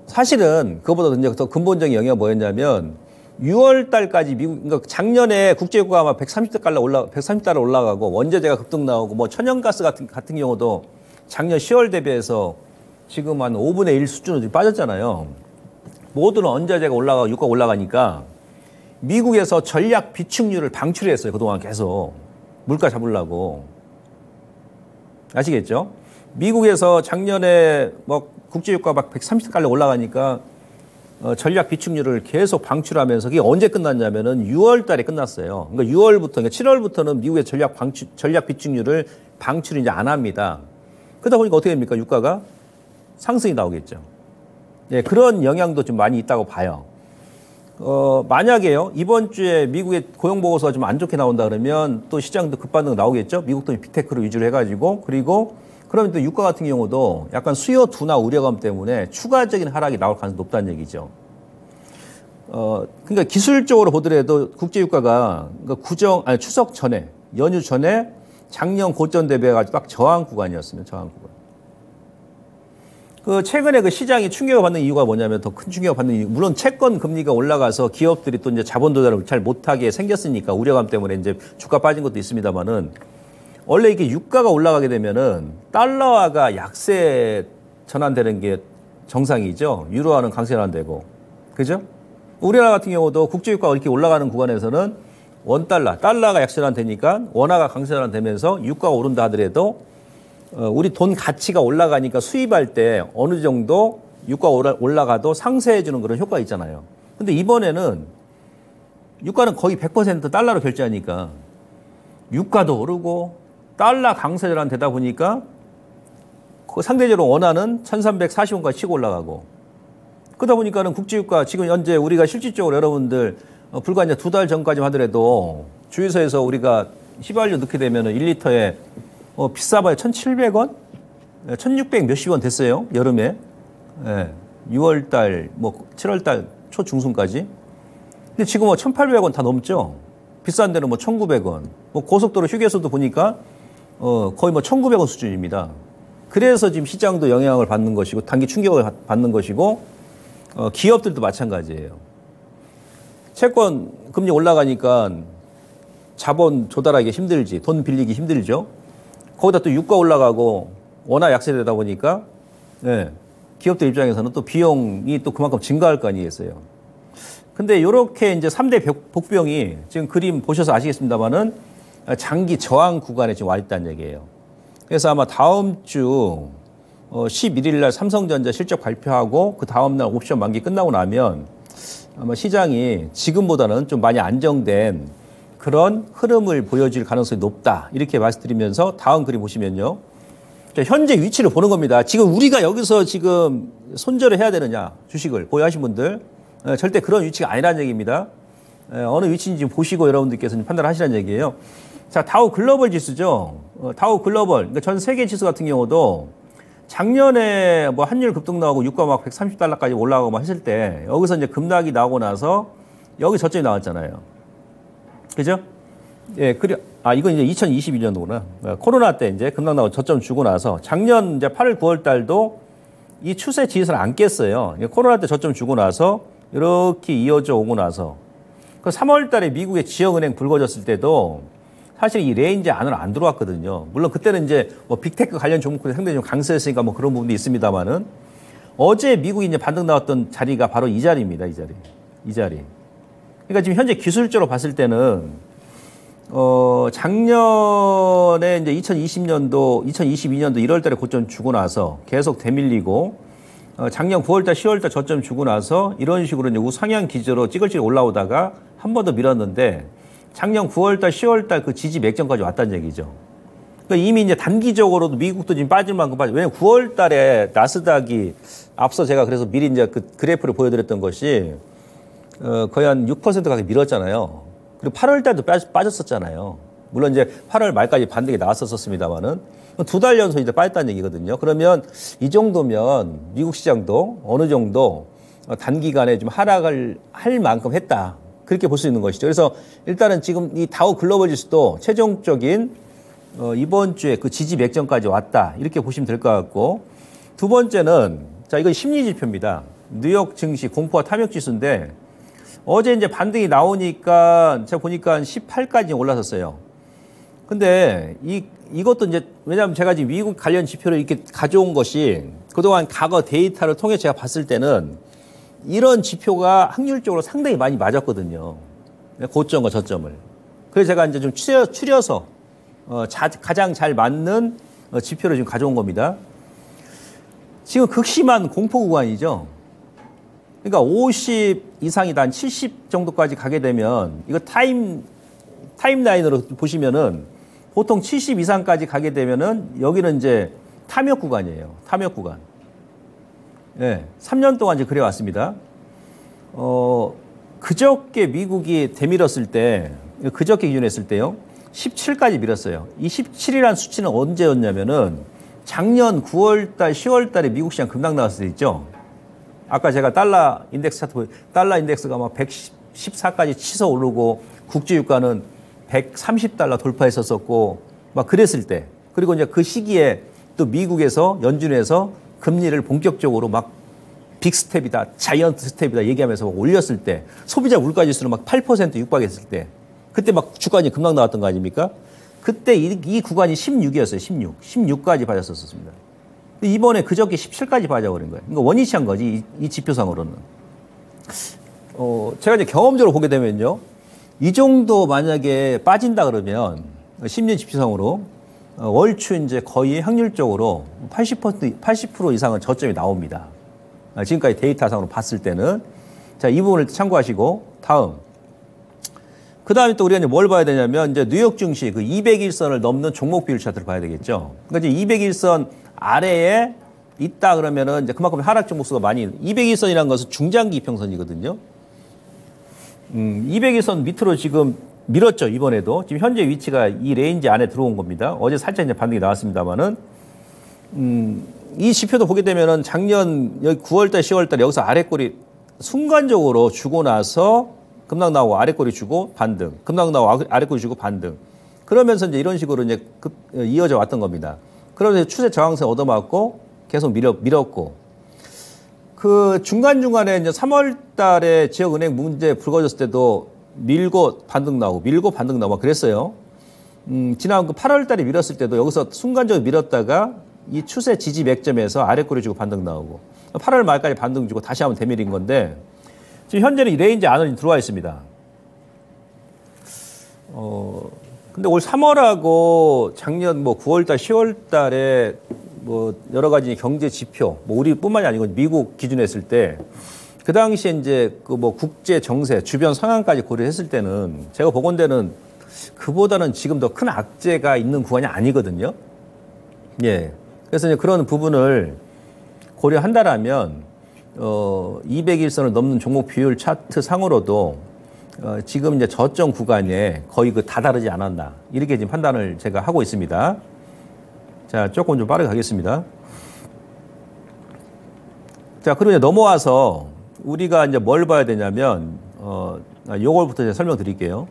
사실은 그것보다 이제 더 근본적인 영향이 뭐였냐면 6월 달까지 미국, 그러니까 작년에 국제유가가 막 130달러 올라가고 원자재가 급등 나오고 뭐 천연가스 같은 경우도 작년 10월 대비해서 지금 한 5분의 1 수준으로 빠졌잖아요. 모든 원자재가 올라가고 유가가 올라가니까 미국에서 전략 비축률을 방출했어요. 그동안 계속. 물가 잡으려고. 아시겠죠? 미국에서 작년에 뭐 국제유가가 막 130달러 올라가니까 전략 비축률을 계속 방출하면서 그게 언제 끝났냐면은 6월 달에 끝났어요. 그러니까 6월부터, 그러니까 7월부터는 미국의 전략 비축률을 방출을 이제 안 합니다. 그러다 보니까 어떻게 됩니까? 유가가 상승이 나오겠죠. 예, 그런 영향도 좀 많이 있다고 봐요. 만약에요, 이번 주에 미국의 고용보고서가 좀 안 좋게 나온다 그러면 또 시장도 급반등 나오겠죠? 미국도 빅테크로 위주로 해가지고. 그리고 그러면 또 유가 같은 경우도 약간 수요 둔화 우려감 때문에 추가적인 하락이 나올 가능성이 높다는 얘기죠. 그러니까 기술적으로 보더라도 국제유가가 그러니까 추석 전에, 연휴 전에 작년 고점 대비해가지고 딱 저항 구간이었으면 저항 구간. 최근에 그 시장이 충격을 받는 이유가 뭐냐면 더 큰 충격을 받는 이유. 물론 채권 금리가 올라가서 기업들이 또 이제 자본 조달을 잘 못하게 생겼으니까 우려감 때문에 이제 주가 빠진 것도 있습니다만은 원래 이게 유가가 올라가게 되면은 달러화가 약세 전환되는 게 정상이죠. 유로화는 강세 전환되고. 그죠? 우리나라 같은 경우도 국제유가가 이렇게 올라가는 구간에서는 달러가 약세 전환되니까 원화가 강세 전환되면서 유가가 오른다 하더라도 우리 돈 가치가 올라가니까 수입할 때 어느 정도 유가가 올라가도 상쇄해주는 그런 효과가 있잖아요. 근데 이번에는 유가는 거의 100% 달러로 결제하니까 유가도 오르고 달러 강세 전환 되다 보니까 상대적으로 원화는 1340원까지 치고 올라가고 그러다 보니까는 국제유가 지금 현재 우리가 실질적으로 여러분들 불과 이제 2달 전까지 하더라도 주유소에서 우리가 휘발유 넣게 되면은 1리터에 비싸봐야 1,700원? 1,600 몇십 원 됐어요. 여름에. 예. 6월달, 7월달 초중순까지. 근데 지금 1,800원 다 넘죠. 비싼 데는 1,900원. 고속도로 휴게소도 보니까 거의 1,900원 수준입니다. 그래서 지금 시장도 영향을 받는 것이고 단기 충격을 받는 것이고 기업들도 마찬가지예요. 채권 금리 올라가니까 자본 조달하기 힘들지, 돈 빌리기 힘들죠. 거기다 또 유가 올라가고 원화 약세되다 보니까 네, 기업들 입장에서는 또 비용이 또 그만큼 증가할 거 아니겠어요. 근데 이렇게 이제 3대 복병이 지금 그림 보셔서 아시겠습니다만은 장기 저항 구간에 지금 와 있다는 얘기예요. 그래서 아마 다음 주 11일 날 삼성전자 실적 발표하고 그 다음 날 옵션 만기 끝나고 나면 아마 시장이 지금보다는 좀 많이 안정된 그런 흐름을 보여줄 가능성이 높다. 이렇게 말씀드리면서 다음 그림 보시면요. 현재 위치를 보는 겁니다. 지금 우리가 여기서 지금 손절을 해야 되느냐, 주식을 보유하신 분들. 절대 그런 위치가 아니라는 얘기입니다. 어느 위치인지 보시고 여러분들께서 판단하시라는 얘기예요. 자, 다우 글로벌 지수죠. 다우 글로벌. 그러니까 전 세계 지수 같은 경우도 작년에 환율 급등 나오고 유가 막 130달러까지 올라가고 막 했을 때 여기서 이제 급락이 나오고 나서 여기 저점이 나왔잖아요. 그죠? 예, 이건 이제 2022년도구나. 코로나 때 이제 급락 나오고 저점 주고 나서 작년 이제 8월, 9월 달도 이 추세 지수를 안 깼어요. 코로나 때 저점 주고 나서 이렇게 이어져 오고 나서 그 3월 달에 미국의 지역은행 불거졌을 때도 사실 이 레인지 안으로 안 들어왔거든요. 물론 그때는 이제 빅테크 관련 종목들이 상당히 좀 강세였으니까 그런 부분도 있습니다만은 어제 미국이 이제 반등 나왔던 자리가 바로 이 자리입니다. 이 자리. 그러니까 지금 현재 기술적으로 봤을 때는 작년에 이제 2022년도 1월 달에 고점 주고 나서 계속 되밀리고 작년 9월 달, 10월 달 저점 주고 나서 이런 식으로 이제 우상향 기조로 찌글찌글 올라오다가 한 번 더 밀었는데 작년 9월 달, 10월 달 그 지지 맥점까지 왔다는 얘기죠. 그러니까 이미 이제 단기적으로도 미국도 지금 빠질 만큼 빠져. 왜냐면 9월 달에 나스닥이 앞서 제가 그래서 미리 이제 그 그래프를 보여드렸던 것이 거의 한 6% 가까이 밀었잖아요. 그리고 8월 달도 빠졌었잖아요. 물론 이제 8월 말까지 반등이 나왔었습니다만은 2달 연속 이제 빠졌다는 얘기거든요. 그러면 이 정도면 미국 시장도 어느 정도 단기간에 좀 하락을 할 만큼 했다. 그렇게 볼 수 있는 것이죠. 그래서 일단은 지금 이 다우 글로벌 지수도 최종적인 이번 주에 그 지지 맥점까지 왔다. 이렇게 보시면 될 것 같고 두 번째는 자, 이건 심리 지표입니다. 뉴욕 증시 공포와 탐욕 지수인데 어제 이제 반등이 나오니까 제가 보니까 18까지 올라섰어요. 근데 이것도 이제 왜냐하면 제가 지금 미국 관련 지표를 이렇게 가져온 것이 그동안 과거 데이터를 통해 제가 봤을 때는 이런 지표가 확률적으로 상당히 많이 맞았거든요. 고점과 저점을. 그래서 제가 이제 좀 추려서 가장 잘 맞는 지표를 지금 가져온 겁니다. 지금 극심한 공포 구간이죠. 그러니까 50 이상이다 한 70 정도까지 가게 되면 이거 타임라인으로 보시면은 보통 70 이상까지 가게 되면은 여기는 이제 탐욕 구간이에요. 탐욕 구간. 네, 3년 동안 이제 그래 왔습니다. 그저께 미국이 되밀었을 때, 그저께 기준으로 했을 때요, 17까지 밀었어요. 이 17이라는 수치는 언제였냐면은 작년 9월달, 10월달에 미국 시장 급락 나왔을 때 있죠. 아까 제가 달러 인덱스 차트, 달러 인덱스가 막 114까지 치서 오르고 국제유가는 130달러 돌파했었고 막 그랬을 때, 그리고 이제 그 시기에 또 미국에서 연준에서 금리를 본격적으로 막 빅스텝이다, 자이언트 스텝이다 얘기하면서 막 올렸을 때, 소비자 물가지수는 막 8% 육박했을 때, 그때 막 주가는 급락 나왔던 거 아닙니까? 그때 이 구간이 16이었어요. 16까지 빠졌었습니다. 이번에 그저께 17까지 빠져버린 거예요. 그러니까 원위치한 거지, 이 지표상으로는. 제가 이제 경험적으로 보게 되면요, 이 정도 만약에 빠진다 그러면 10년 지표상으로 월추 이제 거의 확률적으로 80% 이상은 저점이 나옵니다. 지금까지 데이터상으로 봤을 때는. 자, 이 부분을 참고하시고, 다음. 그 다음에 또 우리가 이제 뭘 봐야 되냐면, 이제 뉴욕 증시 그 200일선을 넘는 종목 비율 차트를 봐야 되겠죠. 그러니까 이제 200일선 아래에 있다 그러면은 이제 그만큼 하락 종목수가 많이, 200일선이라는 것은 중장기 이평선이거든요. 200일선 밑으로 지금 밀었죠, 이번에도. 지금 현재 위치가 이 레인지 안에 들어온 겁니다. 어제 살짝 이제 반등이 나왔습니다만은, 이 지표도 보게 되면은 작년 여기 9월달, 10월달 여기서 아래꼬리 순간적으로 주고 나서 급락 나오고 아래꼬리 주고 반등, 급락 나오고 아래꼬리 주고 반등. 그러면서 이제 이런 식으로 이제 이어져 왔던 겁니다. 그러면서 추세 저항선 얻어맞고 계속 밀었고, 그 중간중간에 이제 3월 달에 지역은행 문제 불거졌을 때도 밀고 반등 나오고 밀고 반등 나오고 그랬어요. 지난 그 8월 달에 밀었을 때도 여기서 순간적으로 밀었다가 이 추세 지지 맥점에서 아래꼬리 주고 반등 나오고 8월 말까지 반등 주고 다시 한번 대밀인 건데 지금 현재는 이 레인지 안으로 들어와 있습니다. 근데 올 3월하고 작년 뭐 9월 달, 10월 달에 뭐 여러 가지 경제 지표, 뭐 우리뿐만이 아니고 미국 기준으로 했을 때 그 당시에 이제 그 뭐 국제 정세, 주변 상황까지 고려했을 때는 제가 보건대는 그보다는 지금 더 큰 악재가 있는 구간이 아니거든요. 예. 그래서 이제 그런 부분을 고려한다라면 200일선을 넘는 종목 비율 차트 상으로도 지금 이제 저점 구간에 거의 그 다다르지 않았나 이렇게 지금 판단을 제가 하고 있습니다. 자, 조금 좀 빠르게 가겠습니다. 자, 그리고 이제 넘어와서 우리가 이제 뭘 봐야 되냐면 요걸부터 제가 설명드릴게요.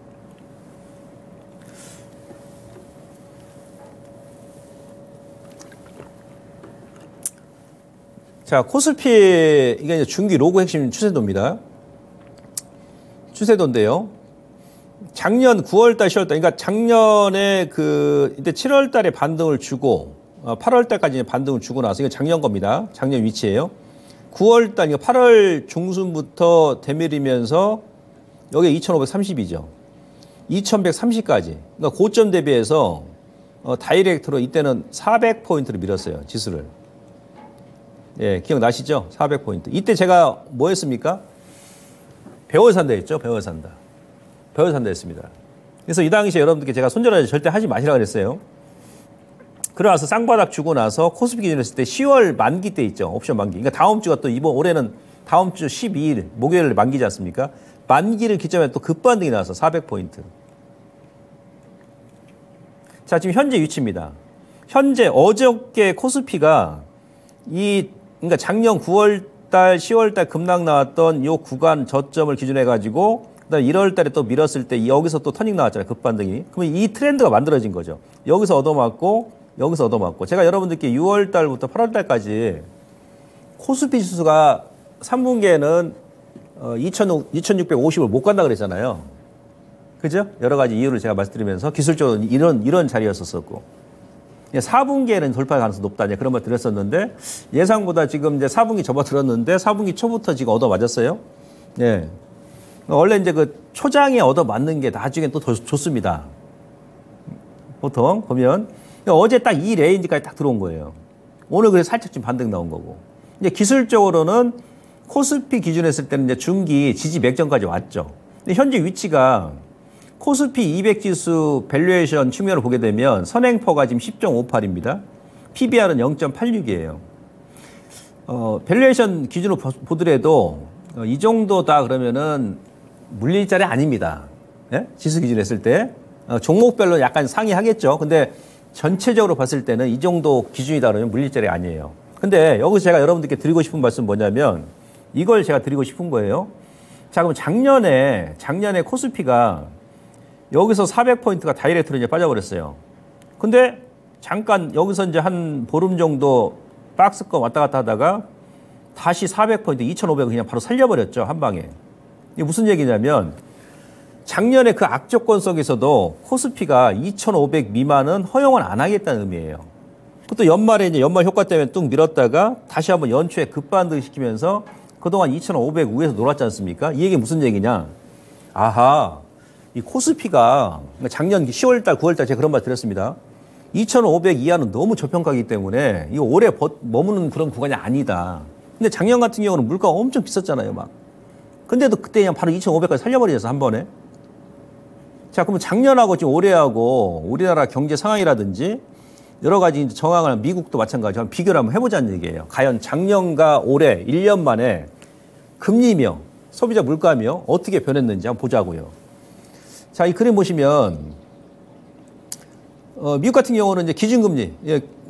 자, 코스피 이게 이제 중기 로그 핵심 추세도입니다. 추세도인데요. 작년 9월달, 10월달, 그러니까 작년에 이때 7월달에 반등을 주고 8월달까지 반등을 주고 나서 이거 작년 겁니다. 작년 위치예요. 9월달, 8월 중순부터 대밀이면서 여기 2,530이죠. 2,130까지. 그러니까 고점 대비해서 다이렉트로 이때는 400포인트를 밀었어요. 지수를. 예, 기억나시죠? 400포인트. 이때 제가 뭐 했습니까? 배워 산다 했죠? 배워 산다. 배워 산다 했습니다. 그래서 이 당시에 여러분들께 제가 손절하지 절대 하지 마시라 그랬어요. 그러나서 쌍바닥 주고 나서 코스피 기준으로 했을 때 10월 만기 때 있죠. 옵션 만기. 그러니까 다음 주가 또 올해는 다음 주 12일 목요일 만기지 않습니까? 만기를 기점에 또 급반등이 나와서 400포인트. 자, 지금 현재 위치입니다. 현재 어저께 코스피가 그러니까 작년 9월달, 10월달 급락 나왔던 이 구간 저점을 기준해 가지고 그다음 1월달에 또 밀었을 때 여기서 또 터닝 나왔잖아요. 급반등이. 그러면 이 트렌드가 만들어진 거죠. 여기서 얻어맞고 여기서 얻어맞고. 제가 여러분들께 6월달부터 8월달까지 코스피 지수가 3분기에는 2650을 못 간다 그랬잖아요. 그죠? 여러 가지 이유를 제가 말씀드리면서 기술적으로 이런 자리였었고. 4분기에는 돌파 가능성이 높다. 이제 그런 말 드렸었는데 예상보다 지금 이제 4분기 접어들었는데 4분기 초부터 지금 얻어 맞았어요. 예. 원래 이제 그 초장에 얻어 맞는 게 나중에 또 더 좋습니다. 보통 보면 어제 딱 이 레인지까지 딱 들어온 거예요. 오늘 그래서 살짝 좀 반등 나온 거고. 이제 기술적으로는 코스피 기준으로 했을 때는 이제 중기 지지 맥점까지 왔죠. 근데 현재 위치가 코스피 200 지수 밸류에이션 측면으로 보게 되면 선행포가 지금 10.58입니다. PBR은 0.86이에요. 밸류에이션 기준으로 보더라도 이 정도다 그러면은 물릴 자리 아닙니다. 예? 지수 기준으로 했을 때. 종목별로 약간 상이하겠죠. 근데 전체적으로 봤을 때는 이 정도 기준이다 그러면 물릴 자리 아니에요. 근데 여기서 제가 여러분들께 드리고 싶은 말씀은 뭐냐면 이걸 제가 드리고 싶은 거예요. 자, 그럼 작년에 코스피가 여기서 400포인트가 다이렉트로 이제 빠져버렸어요. 근데 잠깐 여기서 이제 한 보름 정도 박스권 왔다 갔다 하다가 다시 400포인트, 2,500을 그냥 바로 살려버렸죠. 한 방에. 이게 무슨 얘기냐면 작년에 그 악조건 속에서도 코스피가 2,500 미만은 허용을 안 하겠다는 의미예요. 그것도 연말에 이제 연말 효과 때문에 뚝 밀었다가 다시 한번 연초에 급반등 시키면서 그동안 2,500 위에서 놀았지 않습니까? 이 얘기 무슨 얘기냐? 아하. 이 코스피가 작년 10월달, 9월달 제가 그런 말 드렸습니다. 2,500 이하는 너무 저평가이기 때문에 이거 오래 머무는 그런 구간이 아니다. 근데 작년 같은 경우는 물가가 엄청 비쌌잖아요, 막. 근데도 그때 그냥 바로 2,500까지 살려버리셨어, 한 번에. 자, 그러면 작년하고 지금 올해하고 우리나라 경제 상황이라든지 여러 가지 정황을 미국도 마찬가지로 한번 비교를 한번 해보자는 얘기예요. 과연 작년과 올해 1년 만에 금리며 소비자 물가며 어떻게 변했는지 한번 보자고요. 자, 이 그림 보시면 미국 같은 경우는 이제 기준금리,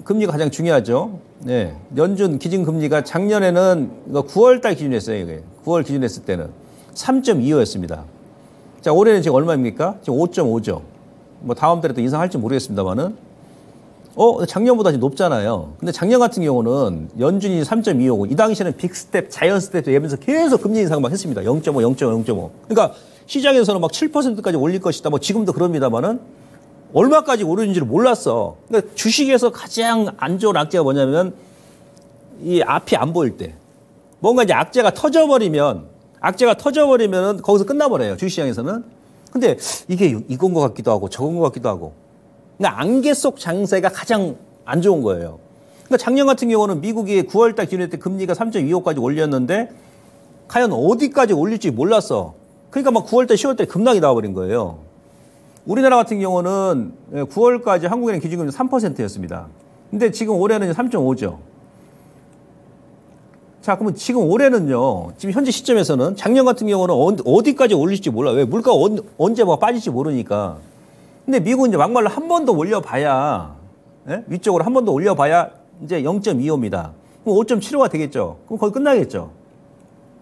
금리가 가장 중요하죠. 네, 연준 기준금리가 작년에는 9월달 기준했어요. 이게 9월 기준했을 때는 3.25였습니다. 자, 올해는 지금 얼마입니까? 지금 5.5죠. 뭐 다음 달에 또 인상할지 모르겠습니다만은 작년보다 지금 높잖아요. 근데 작년 같은 경우는 연준이 3.25고 이 당시에는 빅스텝, 자이언트 스텝 예면서 계속 금리 인상 막 했습니다. 0.5, 0.5, 0.5. 그러니까 시장에서는 막 7%까지 올릴 것이다. 뭐 지금도 그럽니다만은 얼마까지 오르는지를 몰랐어. 그러니까 주식에서 가장 안 좋은 악재가 뭐냐면 이 앞이 안 보일 때. 뭔가 이제 악재가 터져버리면 거기서 끝나버려요. 주식시장에서는. 근데 이게 이건 것 같기도 하고 저건 것 같기도 하고. 그러니까 안개 속 장세가 가장 안 좋은 거예요. 그러니까 작년 같은 경우는 미국이 9월달 기준일 때 금리가 3.25까지 올렸는데 과연 어디까지 올릴지 몰랐어. 그러니까 막 9월달, 10월달에 급락이 나와버린 거예요. 우리나라 같은 경우는 9월까지 한국은행 기준금리 3%였습니다. 근데 지금 올해는 3.5죠. 자, 그러면 지금 올해는요, 지금 현재 시점에서는 작년 같은 경우는 어디까지 올릴지 몰라. 왜? 물가가 언제 뭐 빠질지 모르니까. 근데 미국은 이제 막말로 한 번 더 올려봐야, 위쪽으로 한 번 더 올려봐야 이제 0.25입니다. 그럼 5.75가 되겠죠. 그럼 거의 끝나겠죠.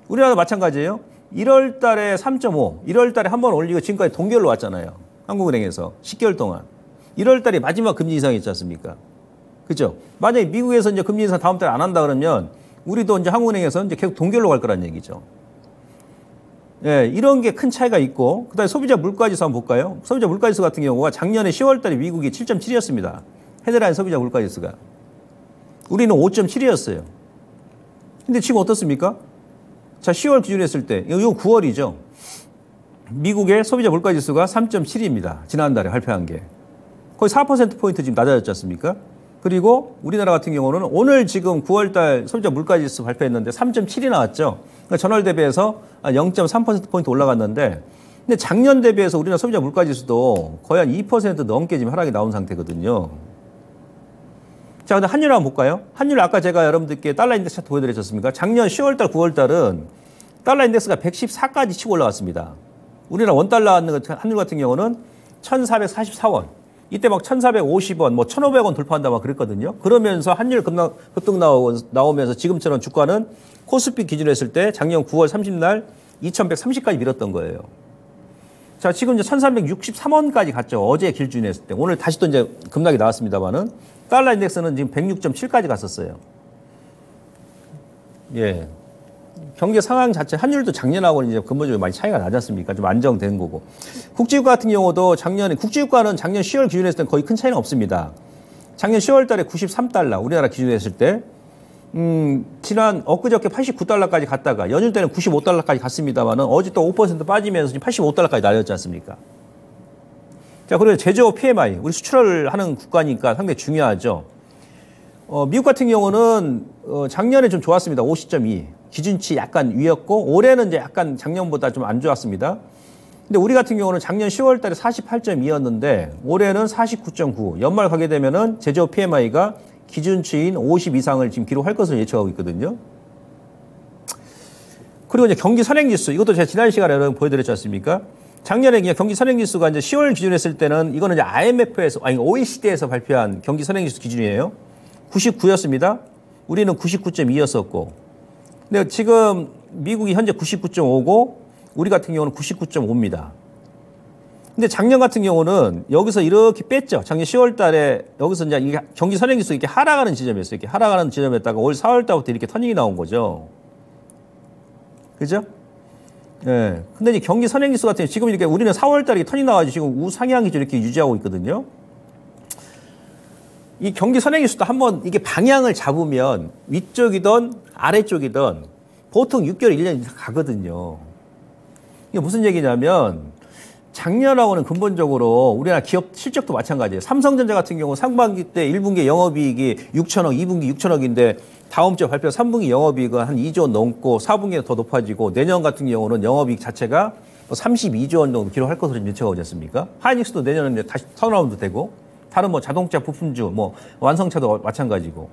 우리나라도 마찬가지예요. 1월 달에 3.5, 1월 달에 한 번 올리고 지금까지 동결로 왔잖아요. 한국은행에서 10개월 동안. 1월 달에 마지막 금리 인상이었지 않습니까? 그죠? 만약에 미국에서 이제 금리 인상 다음 달에 안 한다 그러면 우리도 이제 한국은행에서 이제 계속 동결로 갈 거란 얘기죠. 예, 이런 게 큰 차이가 있고, 그 다음에 소비자 물가지수 한번 볼까요? 소비자 물가지수 같은 경우가 작년에 10월 달에 미국이 7.7이었습니다. 헤드라인 소비자 물가지수가. 우리는 5.7이었어요. 근데 지금 어떻습니까? 자, 10월 기준으로 했을 때, 이거 9월이죠. 미국의 소비자 물가지수가 3.7입니다. 지난달에 발표한 게. 거의 4%포인트 지금 낮아졌지 않습니까? 그리고 우리나라 같은 경우는 오늘 지금 9월달 소비자 물가지수 발표했는데 3.7이 나왔죠. 그러니까 전월 대비해서 0.3%포인트 올라갔는데, 근데 작년 대비해서 우리나라 소비자 물가지수도 거의 한 2% 넘게 지금 하락이 나온 상태거든요. 자, 근데 한율 한번 볼까요? 한율 아까 제가 여러분들께 달러 인덱스 차트 보여드렸습니까? 작년 10월달, 9월달은 달러 인덱스가 114까지 치고 올라갔습니다. 우리나라 원달러 한율 같은 경우는 1,444원. 이때 막 1,450원, 뭐 1,500원 돌파한다 막 그랬거든요. 그러면서 한율 급등 나오면서 지금처럼 주가는 코스피 기준으로 했을 때 작년 9월 30날 2,130까지 밀었던 거예요. 자, 지금 이제 1,363원까지 갔죠. 어제 길준에 했을 때. 오늘 다시 또 이제 급락이 나왔습니다만은 달러 인덱스는 지금 106.7까지 갔었어요. 예. 경제 상황 자체 환율도 작년하고는 이제 근본적으로 많이 차이가 나지 않습니까? 좀 안정된 거고. 국제유가 같은 경우도 작년에 국제유가는 작년 10월 기준으로 했을 때는 거의 큰 차이는 없습니다. 작년 10월 달에 93달러 우리나라 기준으로 했을 때 지난 엊그저께 89달러까지 갔다가 연휴 때는 95달러까지 갔습니다만은 어제 또 5% 빠지면서 지금 85달러까지 날렸지 않습니까? 자, 그리고 제조업 PMI 우리 수출을 하는 국가니까 상당히 중요하죠. 미국 같은 경우는 작년에 좀 좋았습니다. 50.2 기준치 약간 위였고 올해는 이제 약간 작년보다 좀 안 좋았습니다. 근데 우리 같은 경우는 작년 10월 달에 48.2였는데 올해는 49.9. 연말 가게 되면은 제조업 PMI가 기준치인 50 이상을 지금 기록할 것으로 예측하고 있거든요. 그리고 이제 경기 선행지수 이것도 제가 지난 시간에 여러분 보여드렸지 않습니까? 작년에 그냥 경기 선행지수가 이제 10월 기준으로 했을 때는 이거는 이제 IMF에서 아니 OECD에서 발표한 경기 선행지수 기준이에요. 99였습니다. 우리는 99.2였었고. 근데 지금 미국이 현재 99.5고 우리 같은 경우는 99.5입니다. 근데 작년 같은 경우는 여기서 이렇게 뺐죠. 작년 10월 달에 여기서 이제 이게 경기 선행지수 이렇게 하락하는 지점이었어요. 이렇게 하락하는 지점에다가 올 4월 달부터 이렇게 터닝이 나온 거죠. 그죠? 예. 근데 이제 경기 선행지수 같은 경우 지금 이렇게 우리는 4월 달에 터닝 나와가지고 지금 우상향 기준 이렇게 유지하고 있거든요. 이 경기 선행지수도 한번 이게 방향을 잡으면 위쪽이든 아래쪽이든 보통 6개월, 1년이 가거든요. 이게 무슨 얘기냐면 작년하고는 근본적으로 우리나라 기업 실적도 마찬가지예요. 삼성전자 같은 경우 상반기 때 1분기 영업이익이 6천억, 2분기 6천억인데 다음 주에 발표 3분기 영업이익은 한 2조 원 넘고 4분기에 더 높아지고 내년 같은 경우는 영업이익 자체가 32조 원 정도 기록할 것으로 예측하고 있지 않습니까? 하이닉스도 내년에 다시 턴어라운드 되고 다른 뭐 자동차 부품주, 뭐 완성차도 마찬가지고.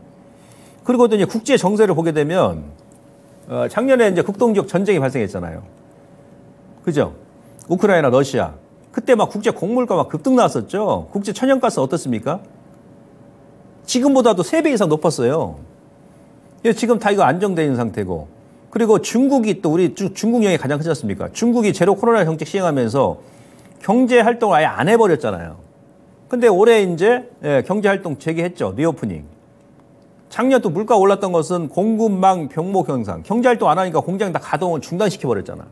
그리고 또 이제 국제 정세를 보게 되면 작년에 이제 극동지역 전쟁이 발생했잖아요. 그죠? 우크라이나, 러시아. 그때 막 국제 곡물가 막 급등 나왔었죠. 국제 천연가스 어떻습니까? 지금보다도 3배 이상 높았어요. 지금 다 이거 안정되어 있는 상태고. 그리고 중국이 또 우리 중국 영향이 가장 크지 않습니까? 중국이 제로 코로나 정책 시행하면서 경제 활동을 아예 안 해버렸잖아요. 근데 올해 이제 경제 활동 재개했죠. 리오프닝. 작년 또 물가 올랐던 것은 공급망 병목 현상. 경제 활동 안 하니까 공장 다 가동을 중단시켜 버렸잖아.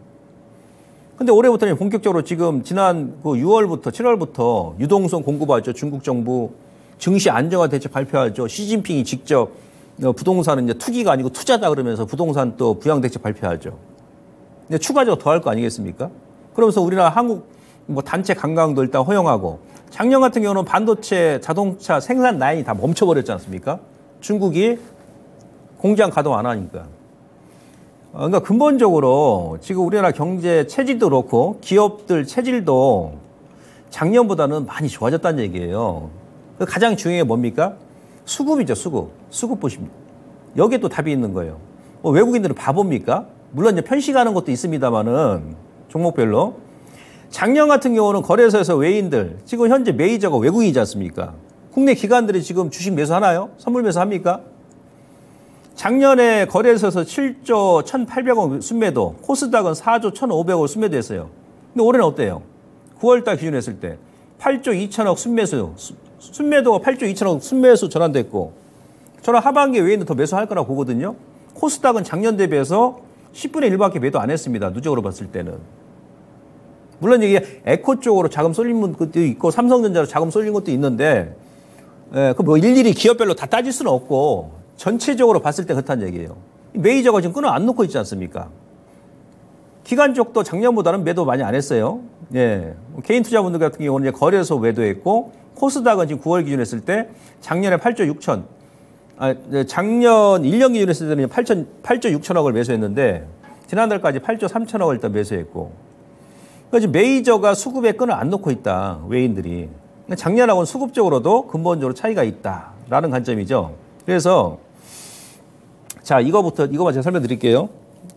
근데 올해부터는 본격적으로 지금 지난 그 6월부터 7월부터 유동성 공급하죠. 중국 정부 증시 안정화 대책 발표하죠. 시진핑이 직접 부동산은 이제 투기가 아니고 투자다 그러면서 부동산 또 부양 대책 발표하죠. 근데 추가적으로 더 할 거 아니겠습니까? 그러면서 우리나라 한국 뭐 단체 관광도 일단 허용하고 작년 같은 경우는 반도체 자동차 생산 라인이 다 멈춰버렸지 않습니까? 중국이 공장 가동 안 하니까. 그러니까 근본적으로 지금 우리나라 경제 체질도 그렇고 기업들 체질도 작년보다는 많이 좋아졌다는 얘기예요. 가장 중요한 게 뭡니까? 수급이죠, 수급. 수급 보십니다. 여기에 또 답이 있는 거예요. 외국인들은 바보입니까? 물론 이제 편식하는 것도 있습니다만은 종목별로. 작년 같은 경우는 거래소에서 외인들, 지금 현재 메이저가 외국인이지 않습니까? 국내 기관들이 지금 주식 매수하나요? 선물 매수합니까? 작년에 거래소에서 7조 1,800억 순매도, 코스닥은 4조 1,500억 순매도했어요. 근데 올해는 어때요? 9월달 기준으로 했을 때 8조 2천억 순매수, 순매도가 8조 2천억 순매수 전환됐고 저는 하반기에 외인들 더 매수할 거라고 보거든요. 코스닥은 작년 대비해서 10분의 1밖에 매도 안 했습니다. 누적으로 봤을 때는. 물론 이게 에코 쪽으로 자금 쏠린 것도 있고 삼성전자로 자금 쏠린 것도 있는데 그 뭐 일일이 기업별로 다 따질 수는 없고 전체적으로 봤을 때 그렇다는 얘기예요. 메이저가 지금 끊어 안 놓고 있지 않습니까? 기관 쪽도 작년보다는 매도 많이 안 했어요. 예. 개인 투자분들 같은 경우는 이제 거래소 매도했고 코스닥은 지금 9월 기준 했을 때 작년에 8조 6천, 작년 1년 기준 했을 때는 8조 6천억을 매수했는데 지난달까지 8조 3천억을 일단 매수했고 그러니까 지금 메이저가 수급에 끈을 안 놓고 있다. 외인들이. 작년하고는 수급적으로도 근본적으로 차이가 있다라는 관점이죠. 그래서 자 이거만 제가 설명드릴게요.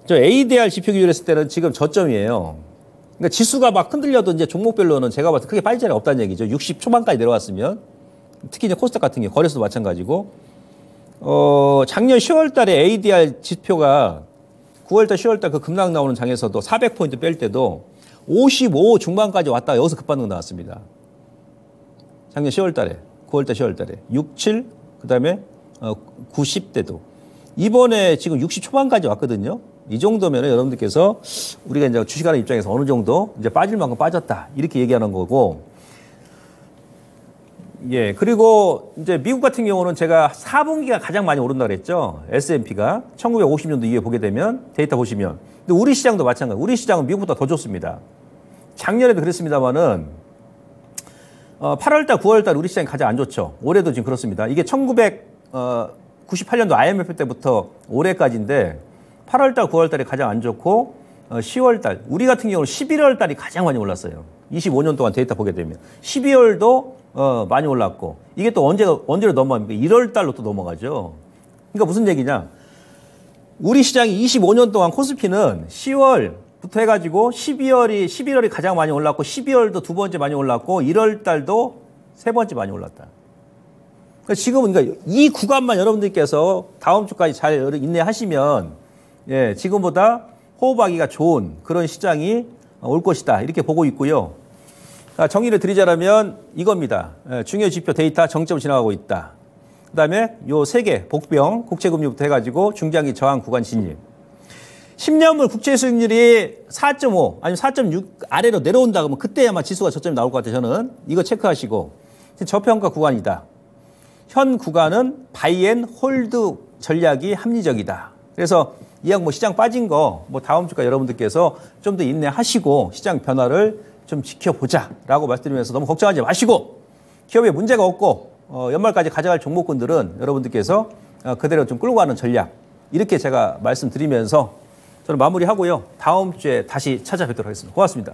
저 ADR 지표 기준으로 했을 때는 지금 저점이에요. 그러니까 지수가 막 흔들려도 이제 종목별로는 제가 봤을 때 크게 빠질 자리가 없다는 얘기죠. 60 초반까지 내려왔으면 특히 이제 코스닥 같은 경우 거래소도 마찬가지고 작년 10월 달에 ADR 지표가 9월 달 10월 달 그 급락 나오는 장에서도 400포인트 뺄 때도 55 중반까지 왔다가 여기서 급반등 나왔습니다. 작년 10월 달에 9월 달 10월 달에 67 그다음에 90대도 이번에 지금 60 초반까지 왔거든요. 이 정도면 여러분들께서 우리가 이제 주식하는 입장에서 어느 정도 이제 빠질 만큼 빠졌다. 이렇게 얘기하는 거고. 예. 그리고 이제 미국 같은 경우는 제가 4분기가 가장 많이 오른다 그랬죠. S&P가 1950년도 이후에 보게 되면 데이터 보시면. 근데 우리 시장도 마찬가지. 우리 시장은 미국보다 더 좋습니다. 작년에도 그랬습니다만은 8월달, 9월달 우리 시장이 가장 안 좋죠. 올해도 지금 그렇습니다. 이게 1998년도 IMF 때부터 올해까지인데 8월달, 9월달이 가장 안 좋고 10월달, 우리 같은 경우는 11월달이 가장 많이 올랐어요. 25년 동안 데이터 보게 되면 12월도 많이 올랐고 이게 또 언제로 넘어갑니까? 1월달로 또 넘어가죠. 그러니까 무슨 얘기냐? 우리 시장이 25년 동안 코스피는 10월부터 해가지고 11월이 가장 많이 올랐고 12월도 두 번째 많이 올랐고 1월달도 세 번째 많이 올랐다. 그러니까 지금은 그러니까 이 구간만 여러분들께서 다음 주까지 잘 인내하시면 예, 지금보다 호흡하기가 좋은 그런 시장이 올 것이다. 이렇게 보고 있고요. 정리를 드리자면 이겁니다. 중요 지표 데이터 정점을 지나가고 있다. 그다음에 요 세 개 복병 국채금리부터 해가지고 중장기 저항 구간 진입. 10년물 국채 수익률이 4.5 아니면 4.6 아래로 내려온다 그러면 그때 아마 지수가 저점이 나올 것 같아요. 저는 이거 체크하시고 저평가 구간이다. 현 구간은 바이앤홀드 전략이 합리적이다. 그래서 이왕 시장 빠진 거 다음 주까지 여러분들께서 좀 더 인내하시고 시장 변화를 좀 지켜보자라고 말씀드리면서 너무 걱정하지 마시고 기업에 문제가 없고 연말까지 가져갈 종목군들은 여러분들께서 그대로 좀 끌고 가는 전략 이렇게 제가 말씀드리면서 저는 마무리하고요. 다음 주에 다시 찾아뵙도록 하겠습니다. 고맙습니다.